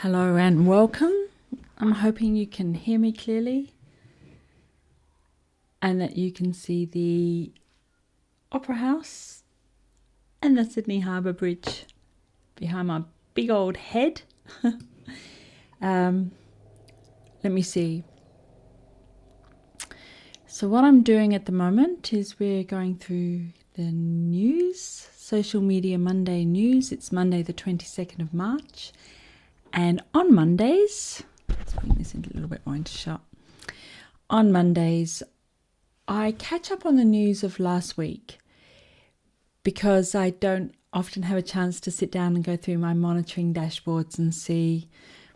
Hello and welcome. I'm hoping you can hear me clearly and that you can see the Opera House and the Sydney Harbour Bridge behind my big old head. Let me see. So what I'm doing at the moment is we're going through the news, Social Media Monday news. It's Monday the 22nd of March. And on Mondays, let's bring this in a little bit more into shot. On Mondays, I catch up on the news of last week because I don't often have a chance to sit down and go through my monitoring dashboards and see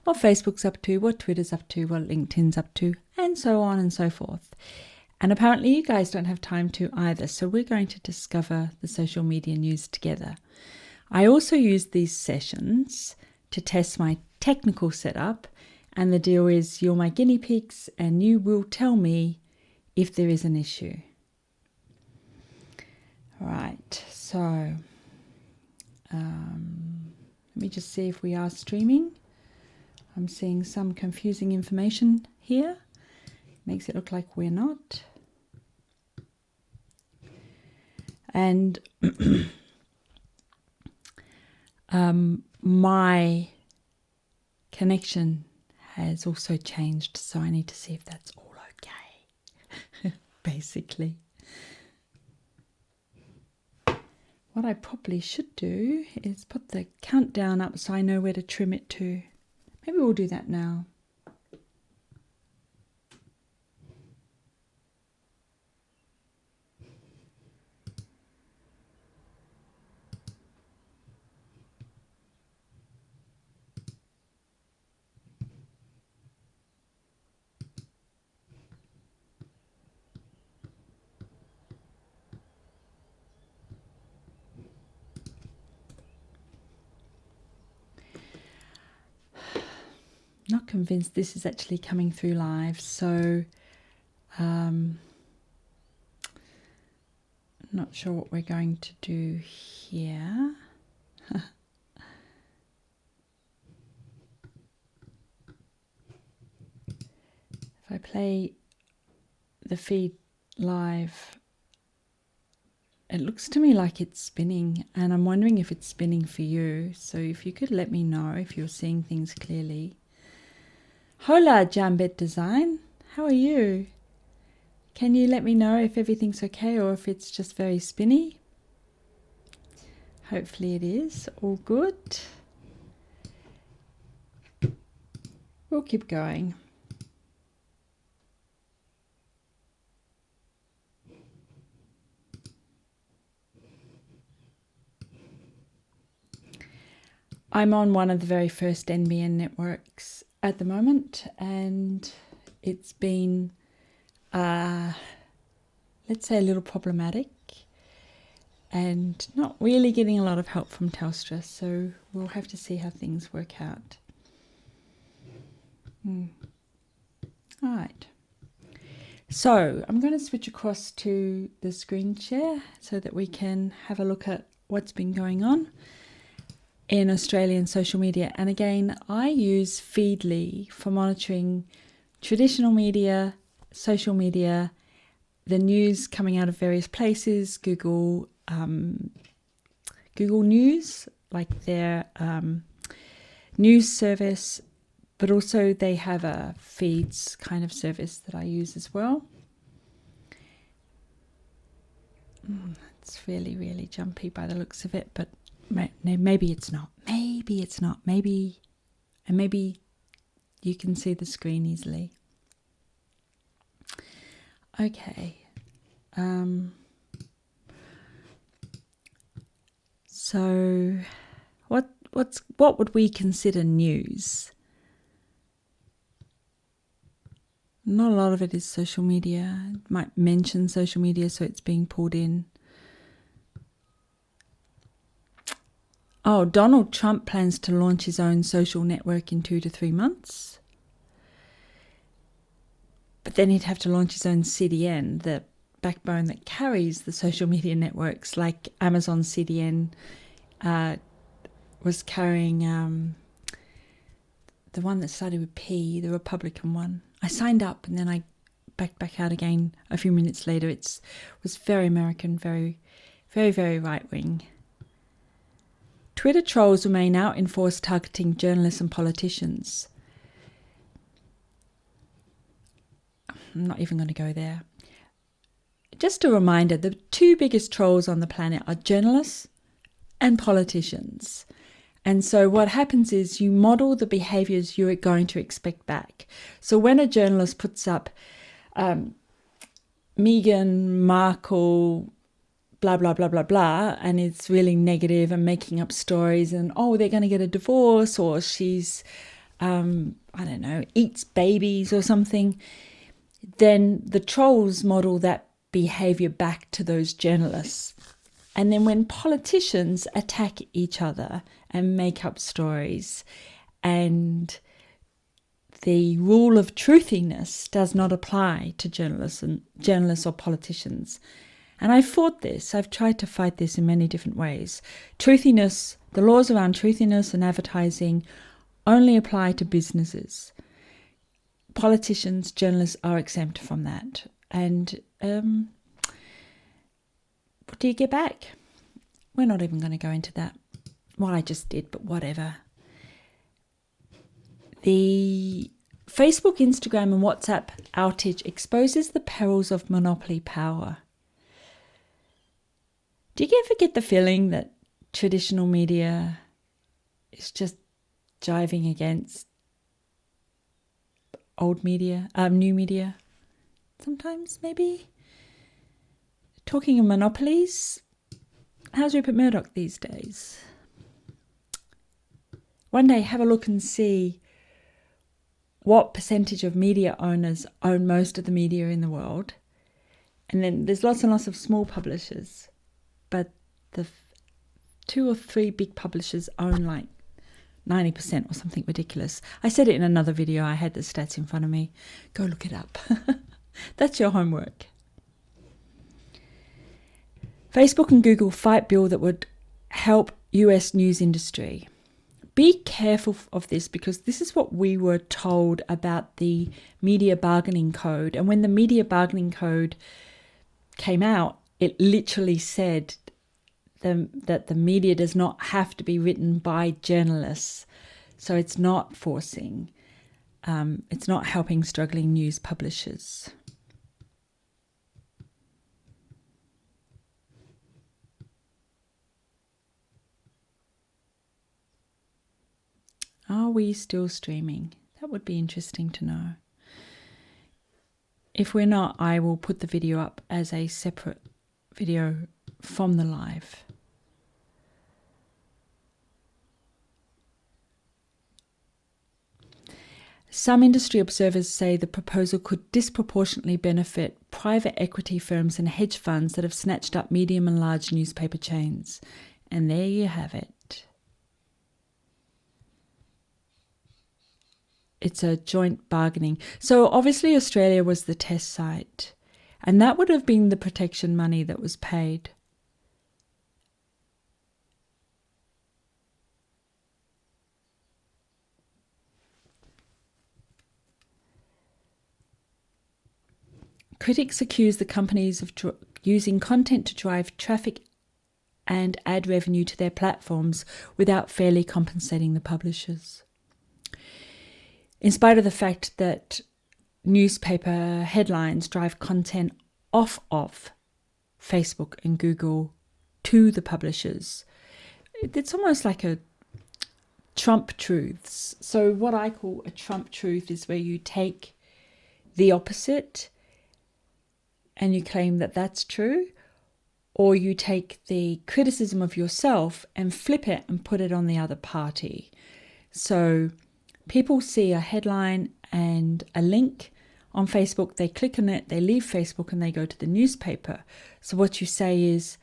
what Facebook's up to, what Twitter's up to, what LinkedIn's up to, and so on and so forth. And apparently you guys don't have time to either, so we're going to discover the social media news together. I also use these sessions to test my technical setup, and the deal is you're my guinea pigs and you will tell me if there is an issue. Right, so let me just see if we are streaming. I'm seeing some confusing information here. Makes it look like we're not. And my connection has also changed, so I need to see if that's all okay, basically. What I probably should do is put the countdown up so I know where to trim it to. Maybe we'll do that now. Not convinced this is actually coming through live, so not sure what we're going to do here. If I play the feed live, it looks to me like it's spinning, and I'm wondering if it's spinning for you. So if you could let me know if you're seeing things clearly. Hola, Jambet Design. How are you? Can you let me know if everything's okay or if it's just very spinny? Hopefully it is. All good. We'll keep going. I'm on one of the very first NBN networks at the moment, and it's been, let's say, a little problematic and not really getting a lot of help from Telstra, so we'll have to see how things work out. All right. So I'm going to switch across to the screen share so that we can have a look at what's been going on in Australian social media. And again, I use Feedly for monitoring traditional media, social media, the news coming out of various places, Google News, like their news service, but also they have a feeds kind of service that I use as well. It's really, really jumpy by the looks of it, but maybe it's not. Maybe it's not. Maybe you can see the screen easily. Okay. So what would we consider news? Not a lot of it is social media. It might mention social media, so it's being pulled in. Oh, Donald Trump plans to launch his own social network in 2 to 3 months. But then he'd have to launch his own CDN, the backbone that carries the social media networks, like Amazon CDN was carrying the one that started with P, the Republican one. I signed up and then I backed back out again a few minutes later. It was very American, very, very, very right-wing. Twitter trolls may now enforce targeting journalists and politicians. I'm not even going to go there. Just a reminder, the two biggest trolls on the planet are journalists and politicians. And so what happens is you model the behaviours you're going to expect back. So when a journalist puts up Meghan Markle, blah, blah, blah, blah, blah, and it's really negative and making up stories and, oh, they're going to get a divorce, or she's, eats babies or something, then the trolls model that behaviour back to those journalists. And then when politicians attack each other and make up stories, and the rule of truthiness does not apply to journalists or politicians. And I've fought this. I've tried to fight this in many different ways. Truthiness, the laws around truthiness and advertising only apply to businesses. Politicians, journalists are exempt from that. And what do you get back? We're not even going to go into that. Well, I just did, but whatever. The Facebook, Instagram and WhatsApp outage exposes the perils of monopoly power. Do you ever get the feeling that traditional media is just jiving against old media, new media? Sometimes, maybe. Talking of monopolies, how's Rupert Murdoch these days? One day, have a look and see what percentage of media owners own most of the media in the world. And then there's lots and lots of small publishers, but the 2 or 3 big publishers own like 90% or something ridiculous. I said it in another video. I had the stats in front of me. Go look it up. That's your homework. Facebook and Google fight bill that would help US news industry. Be careful of this, because this is what we were told about the media bargaining code. And when the media bargaining code came out, it literally said that the media does not have to be written by journalists. So it's not forcing, it's not helping struggling news publishers. Are we still streaming? That would be interesting to know. If we're not, I will put the video up as a separate video from the live. Some industry observers say the proposal could disproportionately benefit private equity firms and hedge funds that have snatched up medium and large newspaper chains. And there you have it. It's a joint bargaining. So obviously Australia was the test site, and that would have been the protection money that was paid. Critics accuse the companies of using content to drive traffic and ad revenue to their platforms without fairly compensating the publishers. In spite of the fact that newspaper headlines drive content off of Facebook and Google to the publishers, it's almost like a Trump truths. So what I call a Trump truth is where you take the opposite and you claim that that's true, or you take the criticism of yourself and flip it and put it on the other party. So people see a headline and a link on Facebook, they click on it, they leave Facebook and they go to the newspaper. So what you say is,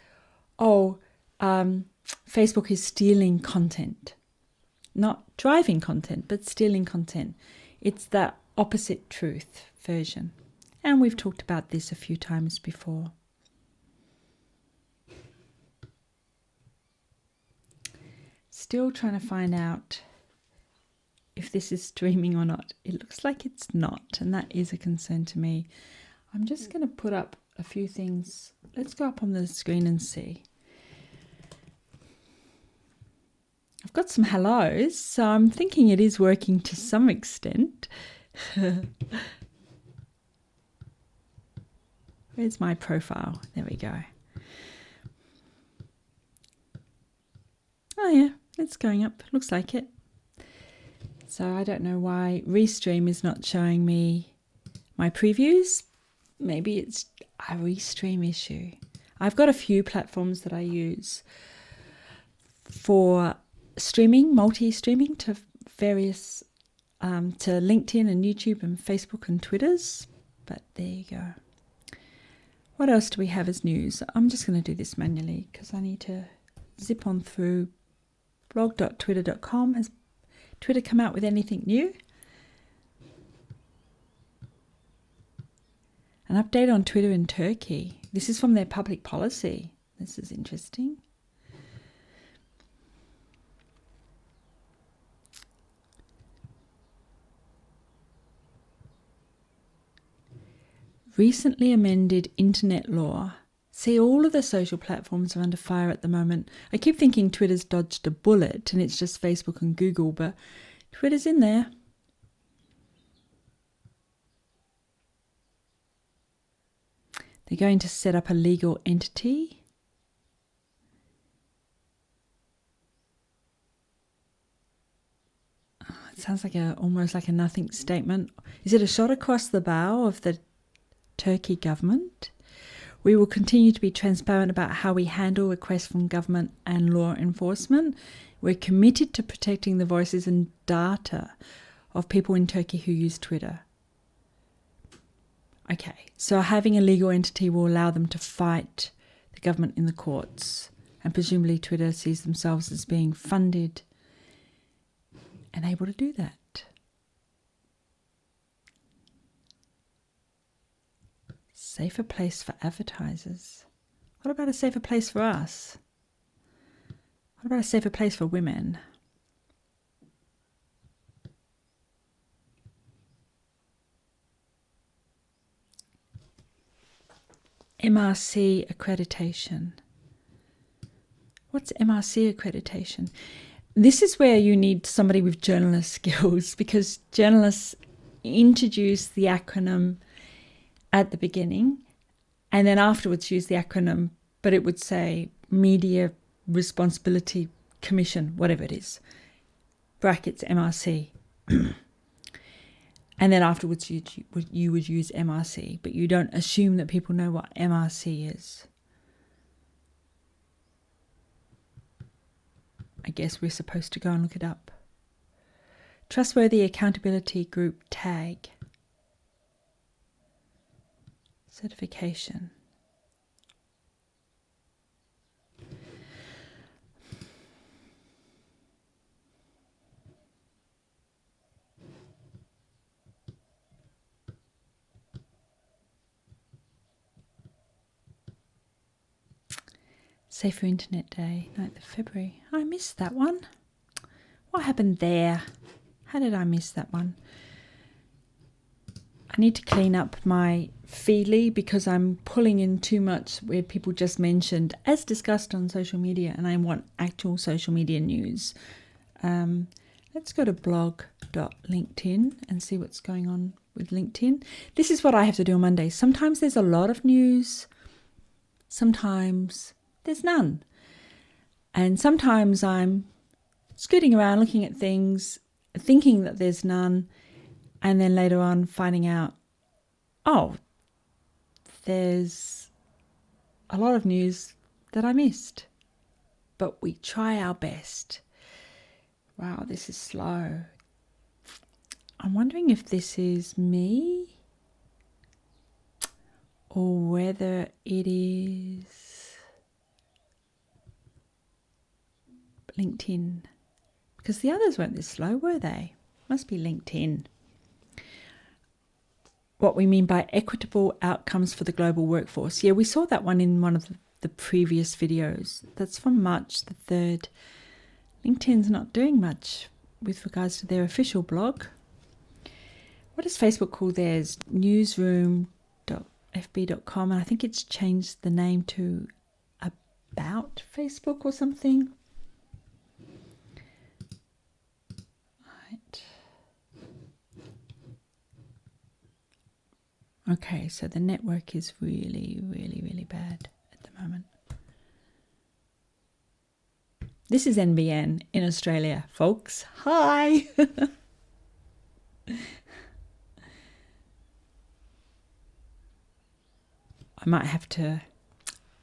Facebook is stealing content. Not driving content, but stealing content. It's the opposite truth version. And we've talked about this a few times before. Still trying to find out if if this is streaming or not. It looks like it's not, and that is a concern to me. I'm just going to put up a few things. Let's go up on the screen and see. I've got some hellos, so I'm thinking it is working to some extent. Where's my profile? There we go. Oh yeah, it's going up. Looks like it. So I don't know why Restream is not showing me my previews. Maybe it's a Restream issue. I've got a few platforms that I use for streaming, multi-streaming to various, to LinkedIn and YouTube and Facebook and Twitters. But there you go. What else do we have as news? I'm just going to do this manually because I need to zip on through blog.twitter.com. Has Twitter come out with anything new? An update on Twitter in Turkey. This is from their public policy. This is interesting. Recently amended internet law. See, all of the social platforms are under fire at the moment. I keep thinking Twitter's dodged a bullet and it's just Facebook and Google, but Twitter's in there. They're going to set up a legal entity. Oh, it sounds like almost like a nothing statement. Is it a shot across the bow of the Turkey government? We will continue to be transparent about how we handle requests from government and law enforcement. We're committed to protecting the voices and data of people in Turkey who use Twitter. Okay, so having a legal entity will allow them to fight the government in the courts, and presumably Twitter sees themselves as being funded and able to do that. Safer place for advertisers. What about a safer place for us? What about a safer place for women? MRC accreditation. What's MRC accreditation? This is where you need somebody with journalist skills, because journalists introduce the acronym at the beginning and then afterwards use the acronym, but it would say Media Responsibility Commission, whatever it is, brackets MRC. And then afterwards you would use MRC, but you don't assume that people know what MRC is. I guess we're supposed to go and look it up. Trustworthy Accountability Group tag. Certification. Safer Internet Day, 9th of February. I missed that one. What happened there? How did I miss that one? I need to clean up my Feedly because I'm pulling in too much where people just mentioned, as discussed on social media, and I want actual social media news. Let's go to blog.linkedin and see what's going on with LinkedIn. This is what I have to do on Mondays. Sometimes there's a lot of news. Sometimes there's none. And sometimes I'm scooting around looking at things, thinking that there's none, and then later on finding out, oh, there's a lot of news that I missed. But we try our best. Wow, this is slow. I'm wondering if this is me or whether it is LinkedIn, because the others weren't this slow, were they? Must be LinkedIn. What we mean by equitable outcomes for the global workforce. Yeah, we saw that one in one of the previous videos. That's from March the 3rd. LinkedIn's not doing much with regards to their official blog. What does Facebook call theirs? Newsroom.fb.com, and I think it's changed the name to About Facebook or something. Right. Okay, so the network is really, really, really bad at the moment. This is NBN in Australia, folks. Hi! I might have to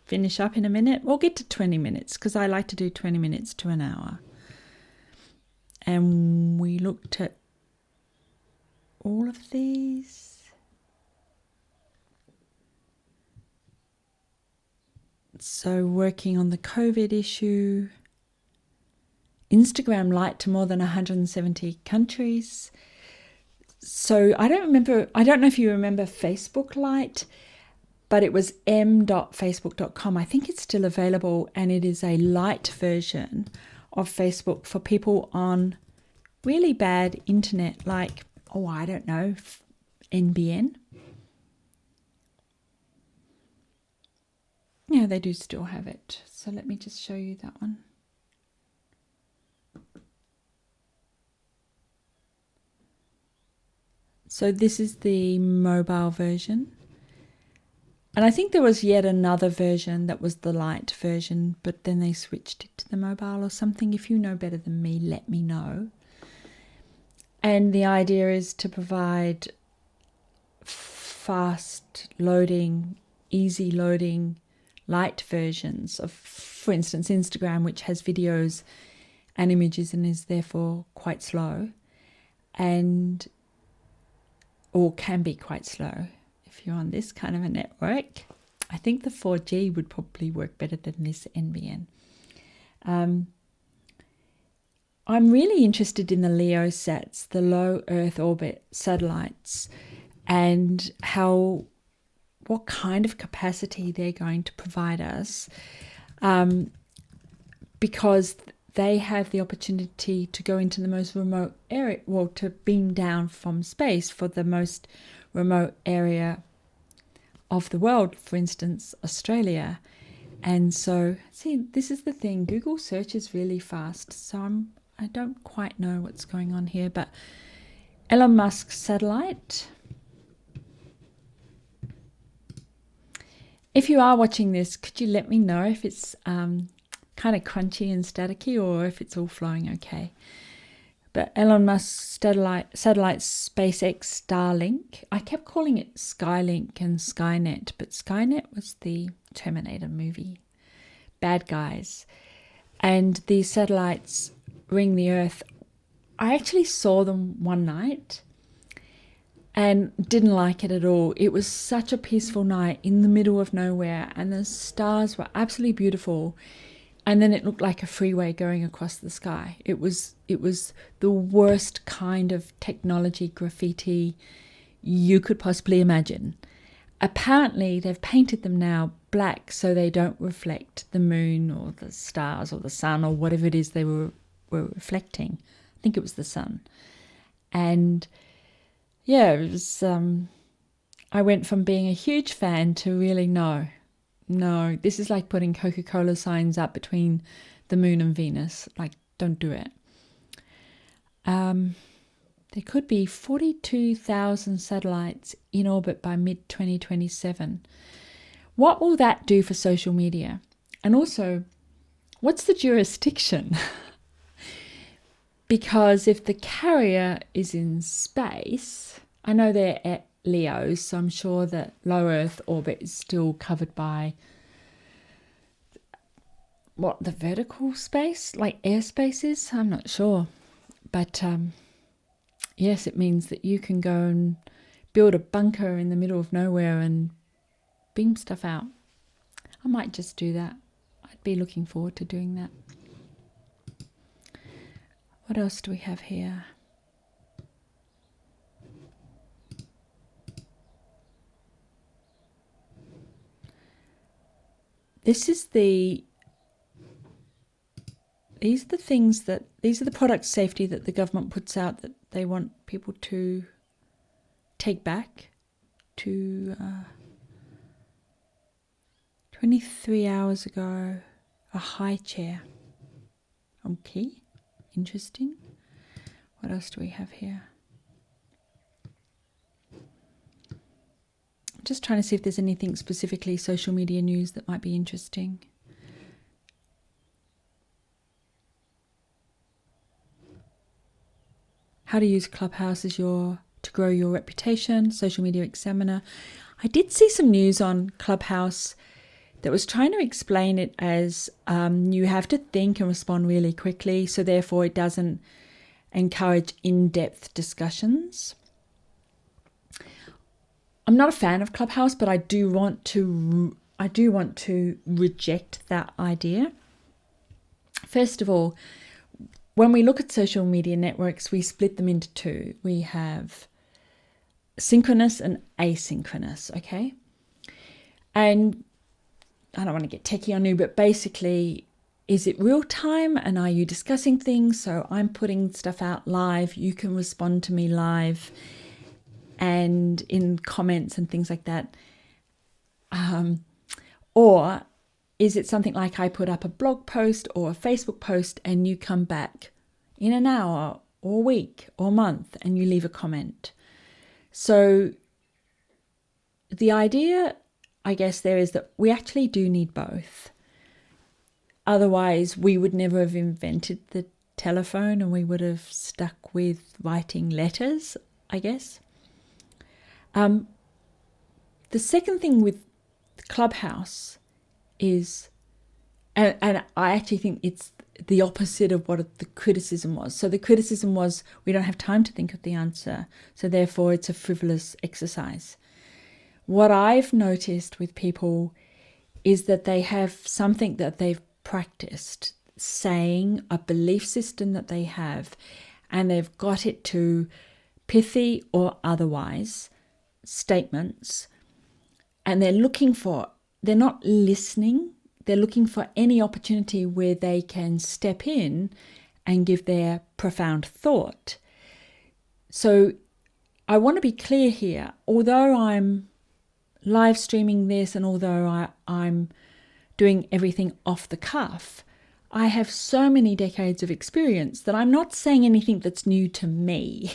finish up in a minute. We'll get to 20 minutes because I like to do 20 minutes to an hour. And we looked at all of these. So working on the COVID issue. Instagram Lite to more than 170 countries. So I don't know if you remember Facebook Lite, but it was m.facebook.com. I think it's still available, and it is a light version of Facebook for people on really bad internet, like, I don't know, NBN. Yeah, they do still have it. So let me just show you that one. So this is the mobile version. And I think there was yet another version that was the light version, but then they switched it to the mobile or something. If you know better than me, let me know. And the idea is to provide fast loading, easy loading, light versions of, for instance, Instagram, which has videos and images and is therefore quite slow, or can be quite slow. If you're on this kind of a network, I think the 4G would probably work better than this NBN. I'm really interested in the LEO sats, the low Earth orbit satellites, and what kind of capacity they're going to provide us, because they have the opportunity to go into the most remote area, to beam down from space for the most remote area of the world, for instance, Australia. And so, see, this is the thing. Google search is really fast. So I don't quite know what's going on here, but Elon Musk's satellite. If you are watching this, could you let me know if it's kind of crunchy and staticky or if it's all flowing okay? But Elon Musk's satellite SpaceX Starlink, I kept calling it Skylink and Skynet, but Skynet was the Terminator movie. Bad guys. And these satellites ring the Earth. I actually saw them one night and didn't like it at all. It was such a peaceful night in the middle of nowhere, and the stars were absolutely beautiful. And then it looked like a freeway going across the sky. It was the worst kind of technology graffiti you could possibly imagine. Apparently, they've painted them now black so they don't reflect the moon or the stars or the sun or whatever it is they were reflecting. I think it was the sun. And yeah, it was. I went from being a huge fan to really no, this is like putting Coca-Cola signs up between the moon and Venus. Like, don't do it. There could be 42,000 satellites in orbit by mid-2027. What will that do for social media? And also, what's the jurisdiction? Because if the carrier is in space, I know they're at Leo, so I'm sure that low Earth orbit is still covered by the vertical space, like airspace is? I'm not sure. But yes, it means that you can go and build a bunker in the middle of nowhere and beam stuff out. I might just do that. I'd be looking forward to doing that. What else do we have here? This is the these are the product safety that the government puts out that they want people to take back to 23 hours ago, a high chair. Okay, interesting. What else do we have here? I'm just trying to see if there's anything specifically social media news that might be interesting. How to use Clubhouse to grow your reputation, Social Media Examiner. I did see some news on Clubhouse that was trying to explain it as you have to think and respond really quickly, so therefore it doesn't encourage in-depth discussions. I'm not a fan of Clubhouse, but I do want to reject that idea. First of all, when we look at social media networks, we split them into two. We have synchronous and asynchronous, okay? And I don't want to get techie on you, but basically, is it real time and are you discussing things? So I'm putting stuff out live, you can respond to me live and in comments and things like that. Or is it something like I put up a blog post or a Facebook post and you come back in an hour or week or month and you leave a comment? So the idea, I guess, there is that we actually do need both. Otherwise, we would never have invented the telephone and we would have stuck with writing letters, I guess. The second thing with Clubhouse is, and I actually think it's the opposite of what the criticism was. So the criticism was we don't have time to think of the answer, so therefore it's a frivolous exercise. What I've noticed with people is that they have something that they've practiced saying, a belief system that they have, and they've got it to pithy or otherwise statements, and they're not listening, they're looking for any opportunity where they can step in and give their profound thought. So I want to be clear here, although I'm live streaming this and although I'm doing everything off the cuff, I have so many decades of experience that I'm not saying anything that's new to me.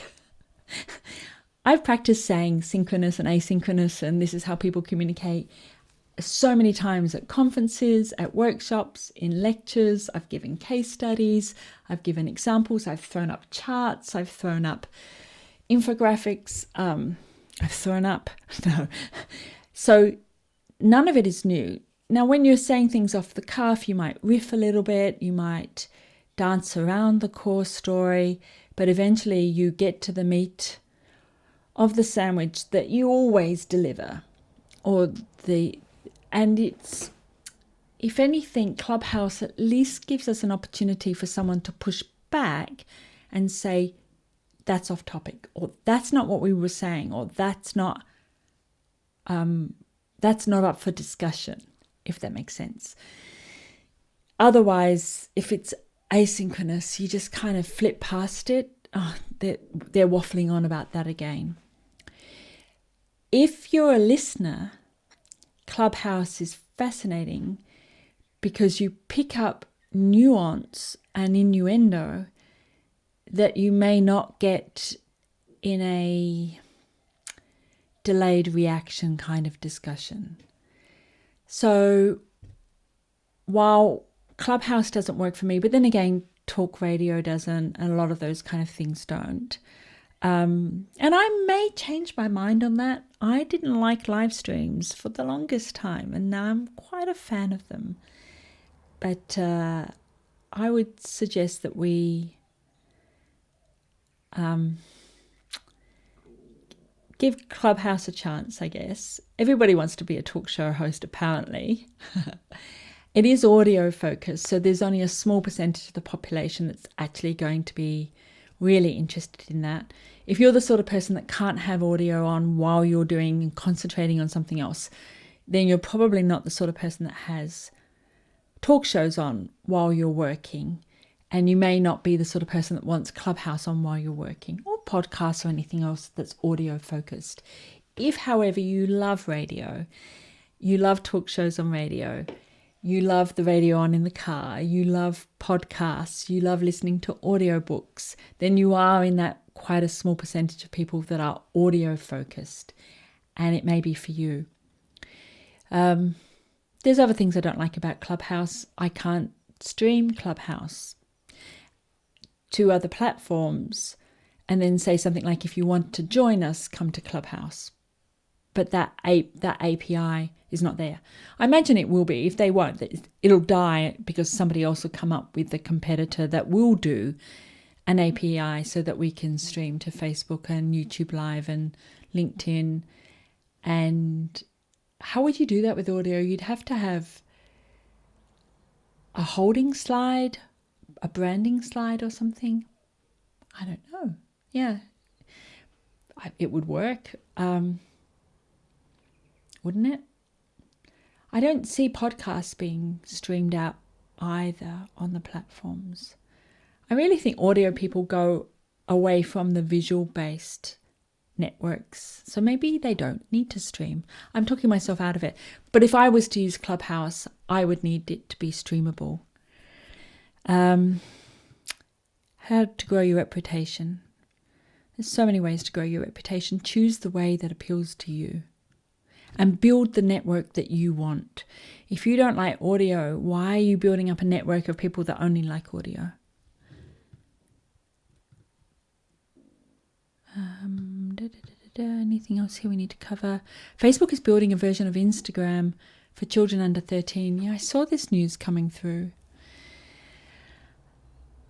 I've practiced saying synchronous and asynchronous, and this is how people communicate so many times at conferences, at workshops, in lectures. I've given case studies, I've given examples, I've thrown up charts, I've thrown up infographics, So none of it is new. Now, when you're saying things off the cuff, you might riff a little bit, you might dance around the core story, but eventually you get to the meat of the sandwich that you always deliver. And it's, if anything, Clubhouse at least gives us an opportunity for someone to push back and say, that's off topic, or that's not what we were saying, or that's not up for discussion, if that makes sense. Otherwise, if it's asynchronous, you just kind of flip past it. Oh, they're waffling on about that again. If you're a listener, Clubhouse is fascinating because you pick up nuance and innuendo that you may not get in a delayed reaction kind of discussion. So while Clubhouse doesn't work for me, but then again, talk radio doesn't, and a lot of those kind of things don't. And I may change my mind on that. I didn't like live streams for the longest time, and now I'm quite a fan of them. But I would suggest that we give Clubhouse a chance, I guess. Everybody wants to be a talk show host, apparently. It is audio focused, so there's only a small percentage of the population that's actually going to be really interested in that. If you're the sort of person that can't have audio on while you're doing and concentrating on something else, then you're probably not the sort of person that has talk shows on while you're working. And you may not be the sort of person that wants Clubhouse on while you're working, or podcasts or anything else that's audio focused. If, however, you love radio, you love talk shows on radio, you love the radio on in the car, you love podcasts, you love listening to audiobooks, then you are in that quite a small percentage of people that are audio focused, and it may be for you. There's other things I don't like about Clubhouse. I can't stream Clubhouse to other platforms and then say something like, if you want to join us, come to Clubhouse. But that API is not there. I imagine it will be. If they won't, it'll die because somebody else will come up with a competitor that will do an API so that we can stream to Facebook and YouTube Live and LinkedIn. And how would you do that with audio? You'd have to have a holding slide, a branding slide or something. I don't know. Yeah, it would work. Wouldn't it? I don't see podcasts being streamed out either on the platforms. I really think audio people go away from the visual-based networks. So maybe they don't need to stream. I'm talking myself out of it. But if I was to use Clubhouse, I would need it to be streamable. How to grow your reputation. There's so many ways to grow your reputation. Choose the way that appeals to you. And build the network that you want. If you don't like audio, why are you building up a network of people that only like audio? Anything else here we need to cover? Facebook is building a version of Instagram for children under 13. Yeah, I saw this news coming through.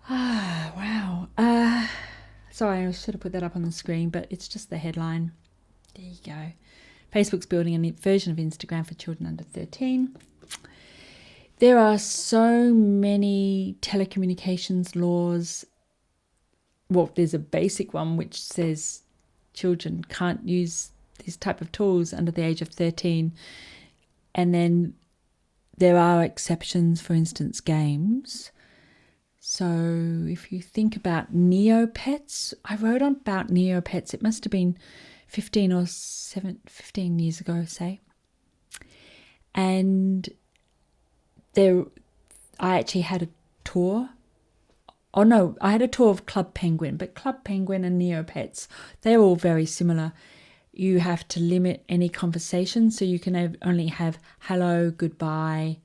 Wow. Sorry, I should have put that up on the screen, but it's just the headline. There you go. Facebook's building a version of Instagram for children under 13. There are so many telecommunications laws. Well, there's a basic one which says children can't use these type of tools under the age of 13. And then there are exceptions, for instance, games. So if you think about Neopets, I wrote about Neopets. It must have been 15 years ago, say. And I actually had a tour. Oh no, I had a tour of Club Penguin, but Club Penguin and Neopets, they're all very similar. You have to limit any conversation, so you can only have hello, goodbye,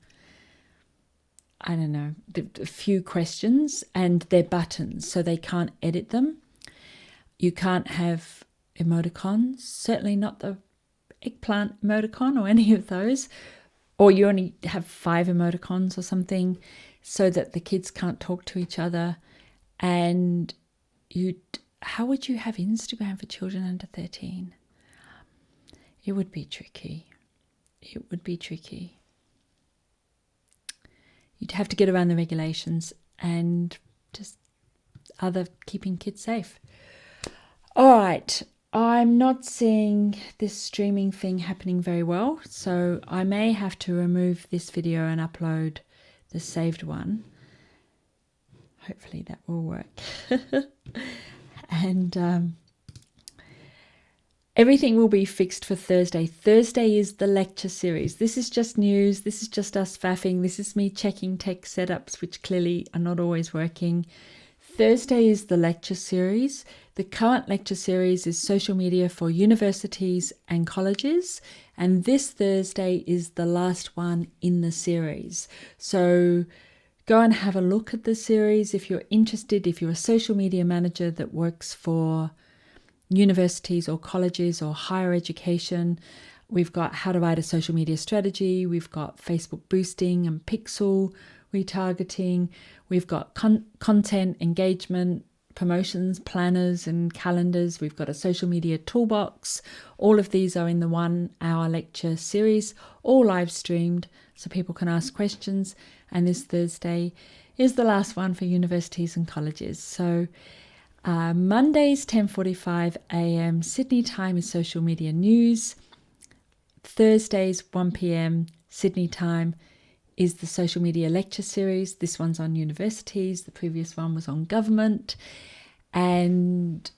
I don't know, a few questions, and they're buttons, so they can't edit them. You can't have emoticons, certainly not the eggplant emoticon or any of those, or you only have 5 emoticons or something so that the kids can't talk to each other. And how would you have Instagram for children under 13? It would be tricky. It would be tricky. You'd have to get around the regulations and just keeping kids safe. All right. I'm not seeing this streaming thing happening very well, so I may have to remove this video and upload the saved one. Hopefully that will work. And everything will be fixed for Thursday. Thursday is the lecture series. This is just news. This is just us faffing. This is me checking tech setups, which clearly are not always working. Thursday is the lecture series. The current lecture series is social media for universities and colleges. And this Thursday is the last one in the series. So go and have a look at the series if you're interested, if you're a social media manager that works for universities or colleges or higher education. We've got how to write a social media strategy. We've got Facebook boosting and pixel retargeting. We've got content, engagement, promotions, planners and calendars. We've got a social media toolbox. All of these are in the 1 hour lecture series, all live streamed so people can ask questions. And this Thursday is the last one for universities and colleges. So Mondays 10:45 a.m. Sydney time is social media news. Thursdays 1 p.m. Sydney time is the social media lecture series. This one's on universities. The previous one was on government. And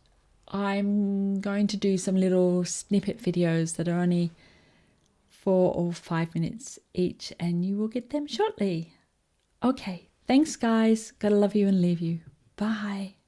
I'm going to do some little snippet videos that are only 4 or 5 minutes each, and you will get them shortly. Okay, thanks guys. Gotta love you and leave you. Bye.